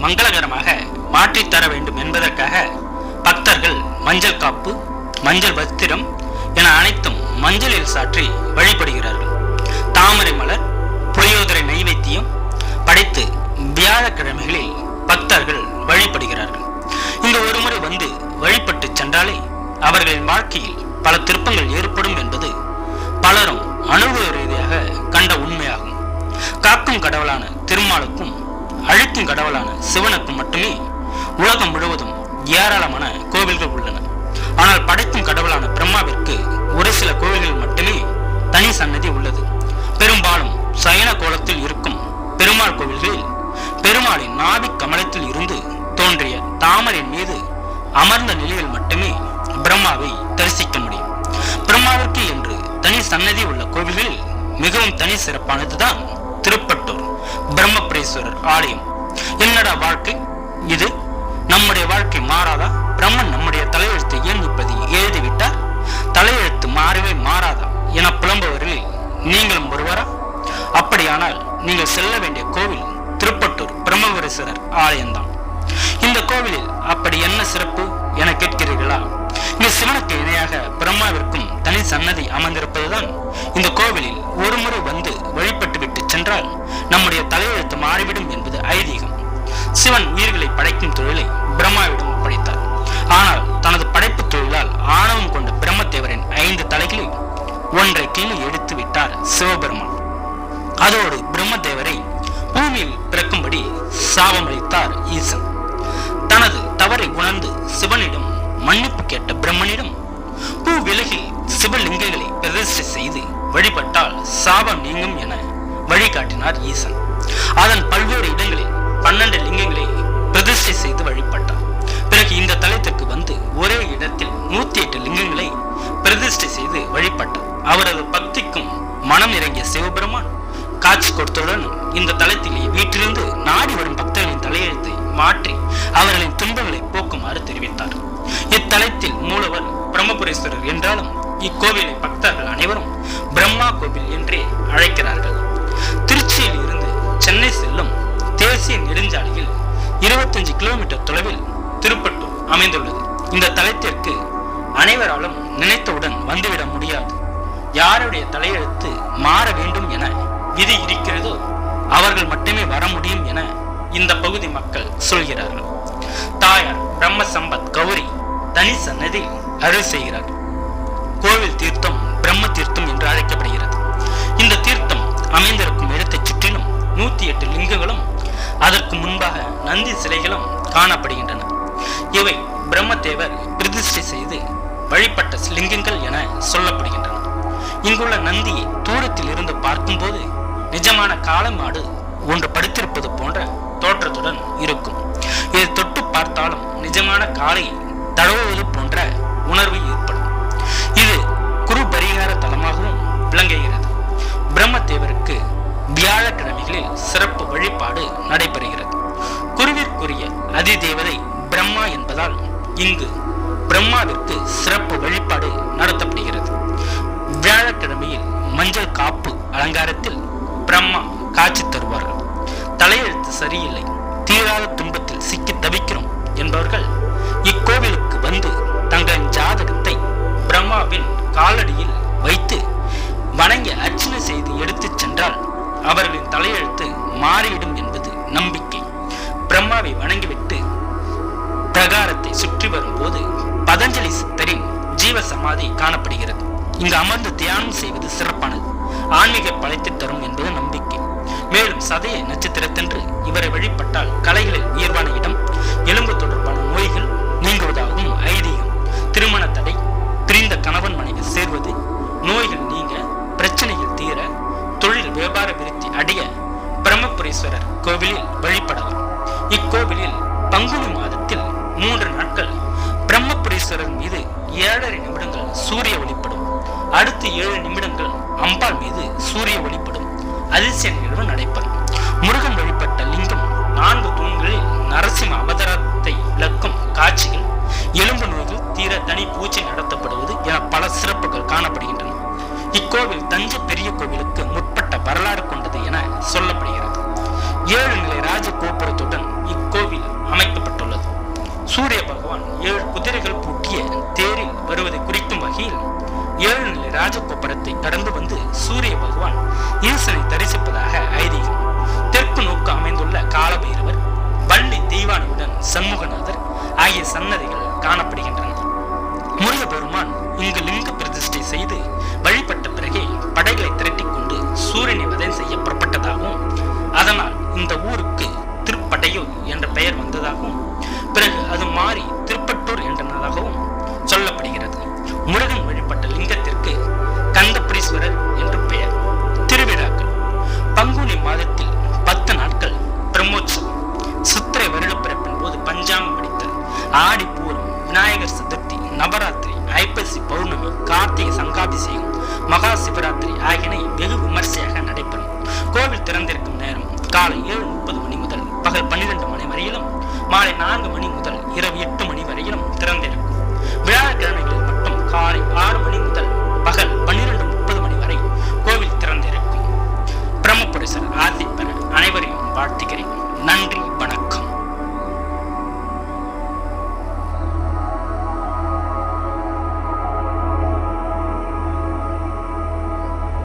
மங்களகரமாக மாற்றித்தர வேண்டும் என்பதற்காக பக்தர்கள் மஞ்சள் காப்பு, மஞ்சள் வஸ்திரம் என அனைத்தும் மஞ்சளில் சாற்றி வழிபடுகிறார்கள். தாமரை மலர், புளியோதரை நைவேத்தியம் படைத்து வியாழக்கிழமைகளில் பக்தர்கள் வழிபடுகிறார்கள். இங்கு ஒருமுறை வந்து வழிபட்டு சென்றாலே அவர்களின் வாழ்க்கையில் பல திருப்பங்கள் ஏற்படும் என்பது பலரும் அனுபவ ரீதியாக கண்ட உண்மையாகும். காக்கும் கடவுளான திருமாலுக்கும் அழிக்கும் கடவுளான சிவனுக்கும் மட்டுமே உலகம் முழுவதும் ஏராளமான கோவில்கள் உள்ளன. ஆனால் படைக்கும் கடவுளான பிரம்மாவிற்கு ஒரு சில கோவில்கள் மட்டுமே தனி சன்னதி உள்ளது. பெரும்பாலும் சயன கோலத்தில் இருக்கும் பெருமாள் கோவில்களில் பெருமாளின் நாபி கமலத்தில் இருந்து தோன்றிய தாமரின் மீது அமர்ந்த நிலையில் மட்டுமே பிரம்மாவை தரிசிக்க முடியும். பிரம்மாவிற்கு என்று தனி சன்னதி உள்ள கோவில்களில் மிகவும் தனி சிறப்பானதுதான் திருப்பட்டூர் பிரம்மபுரீஸ்வரர் ஆலயம். என்னடா வாழ்க்கை இது, நம்முடைய வாழ்க்கை மாறாதா? பிரம்மன் நம்முடைய தலையெழுத்தை ஏன் இப்படி எழுதிவிட்டார்? தலையெழுத்து மாறவே மாறாதா என புலம்புவரில் நீங்களும் ஒருவரா? அப்படியானால் நீங்கள் செல்ல வேண்டிய கோவில் திருப்பட்டூர் பிரம்மபுரீஸ்வரர் ஆலயம்தான். இந்த கோவிலில் அப்படி என்ன சிறப்பு என கேட்கிறீர்களா? இங்கு சிவனுக்கு இணையாக பிரம்மாவிற்கும் தனி சன்னதி அமர்ந்திருப்பதுதான். இந்த கோவிலில் ஒரு முறை வந்து வழிபட்டு விட்டு சென்றால் நம்முடைய தலையெழுத்து மாறிவிடும் என்பது ஐதீகம். சிவன் உயிர்களை படைக்கும் தொழிலை பிரம்மாவிடம் ஒப்படைத்தார். ஆனால் தனது படைப்பு தொழிலால் ஆணவம் கொண்ட பிரம்மதேவரின் 5 தலைகளில் ஒன்றை கீழே எடுத்து விட்டார் சிவபெருமான். அதோடு பிரம்மதேவரை பூமியில் பிறக்கும்படி சாபமளித்தார் ஈசன். தனது தவறை உணர்ந்து சிவனிடம் மன்னிப்பு கேட்ட பிரம்மனிடம் பூ விலகில் சிவலிங்கங்களை பிரதிஷ்டை செய்து வழிபட்டால் சாபம் நீங்கும் என வழிகாட்டினார் ஈசன். அதன் பல்வேறு இடங்களில் 12 லிங்கங்களை பிரதிஷ்டை செய்து வழிபட்டார். பிறகு இந்த தலத்திற்கு வந்து ஒரே இடத்தில் 108 லிங்கங்களை பிரதிஷ்டை செய்து வழிபட்டார். அவரது பக்திக்கும் மனம் இறங்கிய சிவபெருமான் காட்சி கொடுத்தவுடன் இந்த தலத்திலே வீட்டிலிருந்து நாடி வரும் பக்தர்களின் தலையெழுத்தை மாற்றி அவர்களின் துன்பங்களை போக்குமாறு தெரிவித்தார். இத்தலத்தில் மூலவர் பிரம்மபுரீஸ்வரர் என்றாலும் இக்கோவிலை பக்தர்கள் அனைவரும் பிரம்மா கோவில் என்றே அழைக்கிறார்கள். திருச்சியில் இருந்து சென்னை செல்லும் தேசிய நெடுஞ்சாலையில் 25 கிலோமீட்டர் தொலைவில் திருப்பட்டூர் அமைந்துள்ளது. இந்த தலத்திற்கு அனைவராலும் நினைத்தவுடன் வந்துவிட முடியாது. யாருடைய தலையெழுத்து மாற வேண்டும் என விதி இருக்கிறதோ அவர்கள் மட்டுமே வர முடியும் என இந்த பகுதி மக்கள் சொல்கிறார்கள். தாயார் பிரம்ம சம்பத் கௌரி தனி சன்னதி அருள் செய்கிறார். கோவில் தீர்த்தம் பிரம்ம தீர்த்தம் என்று அழைக்கப்படுகிறது. இந்த தீர்த்தம் அமைந்திருக்கும் இடத்தை சுற்றிலும் 108 லிங்கங்களும் அதற்கு முன்பாக நந்தி சிலைகளும் காணப்படுகின்றன. இவை பிரம்மதேவர் பிரதிஷ்டை செய்து வழிபட்ட லிங்கங்கள் என சொல்லப்படுகின்றன. இங்குள்ள நந்தியை தூரத்தில் இருந்து பார்க்கும்போது நிஜமான காளை மாடு ஒன்று படுத்திருப்பது போன்ற தோற்றத்துடன் இருக்கும். இதை தொட்டு பார்த்தாலும் நிஜமான காளையை தடவுவது போன்ற உணர்வு ஏற்படும். இது குரு பரிகார தலமாகவும் விளங்குகிறது. பிரம்மதேவருக்கு வியாழக்கிழமைகளில் சிறப்பு வழிபாடு நடைபெறுகிறது. குருவிற்குரிய அதிதேவதை பிரம்மா என்பதால் இங்கு பிரம்மாவிற்கு சிறப்பு வழிபாடு நடத்தப்படுகிறது. வியாழக்கிழமையில் மஞ்சள் காப்பு அலங்காரத்தில் பிரம்மா காட்சி தருவார்கள். தலையெழுத்து சரியில்லை, தீராத துன்பத்தில் சிக்கி தவிக்கிறோம் என்பவர்கள் இக்கோவிலுக்கு வந்து தங்களின் ஜாதகத்தை பிரம்மாவின் காலடியில் வைத்து வணங்கி அர்ச்சனை செய்து எடுத்துச் சென்றால் அவர்களின் தலையெழுத்து மாறிவிடும் என்பது நம்பிக்கை. பிரம்மாவை வணங்கிவிட்டு பிரகாரத்தை சுற்றி வரும்போது பதஞ்சலி சித்தரின் ஜீவ சமாதி காணப்படுகிறது. இங்கு அமர்ந்து தியானம் செய்வது சிறப்பானது, ஆன்மீக பழைத்து தரும் என்பது நம்பிக்கை. மேலும் சதய நட்சத்திரத்தன்று இவரை வழிபட்டால் கலைகளில் உயர்வான இடம், எலும்பு தொடர்பான நோய்கள் நீங்குவதாகவும் ஐதீகம். திருமண தடை, பிரிந்த கணவன் மனைவி சேர்வது, நோய்கள் நீங்க, பிரச்சனைகள் தீர, தொழில் வியாபார விருத்தி அடைய பிரம்மபுரீஸ்வரர் கோவிலில் வழிபடலாம். இக்கோவிலில் பங்குனி மாதத்தில் 3 நாட்கள் பிரம்மபுரீஸ்வரர் மீது 7.5 நிமிடங்கள் சூரிய ஒளிப்படும். அடுத்து 7 நிமிடங்கள் அம்பாள் மீது சூரிய ஒளிப்படும். அதிசய நிகழ்வு நடைபெறும். முருகன் வழிபட்ட லிங்கம் 4 தூண்களில் நரசிம்ம அவதாரத்தை விளக்கும் காட்சிகள், எலும்பு நோய்கள் தீர தனி பூஜை நடத்தப்படுவது என பல சிறப்புகள் காணப்படுகின்றன. இக்கோவில் தஞ்சை பெரிய கோவிலுக்கு முற்பட்ட வரலாறு கொண்டது என சொல்லப்படுகிறது. 7 நிலை ராஜ கோபுரத்துடன் இக்கோவில் அமைக்கப்பட்டுள்ளது. சூரிய பகவான் 7 குதிரைகள் பூட்டிய தேரில் வருவதை குறிக்கும் வகையில் 7 நிலை ராஜகோபுரத்தை கடந்து வந்து சூரிய பகவான் ஈசனை தரிசிப்பதாக ஐதீகம். தெற்கு நோக்கு அமைந்துள்ள காலபைரவர், வள்ளி தெய்வானையுடன் சண்முகநாதர் ஆகிய சன்னதிகள் காணப்படுகின்றன. முருகபெருமான் இங்கு லிங்க பிரதிஷ்டை செய்து வழிபட்ட பிறகே படைகளை திரட்டிக் கொண்டு சூரியனை வதம் செய்ய புறப்பட்டதாகவும், அதனால் இந்த ஊருக்கு திருப்படையூர் என்ற பெயர் வந்ததாகவும், பிறகு அது மாறி திருப்பட்டூர் என்றதாகவும் சொல்லப்படுகிறது. முருகன் வழிபட்ட லிங்கத்திற்கு கந்தபுரீஸ்வரர் என்று பெயர். திருவிழாக்கள்: பங்குனி மாதத்தில் 10 நாட்கள் பிரம்மோற்சவம், சித்திரை வருடப்பிறப்பின் போது பஞ்சாங்கம் படித்தல், ஆடி பூரம், விநாயகர் சதுர்த்தி, நவராத்திரி, ஐப்பசி பௌர்ணமி, கார்த்திகை சங்காபிஷேகம், மகா சிவராத்திரி ஆகியன வெகு விமர்சையாக நடைபெறும். கோவில் திறந்திருக்கும் நேரம் காலை 7:30 மணி முதல் பகல் 12 மணி வரையிலும், மாலை 4 மணி முதல் இரவு 8 மணி வரையிலும் திறந்திருக்கும். விழாக்கிழமைகளில் மட்டும் காலை 6 மணி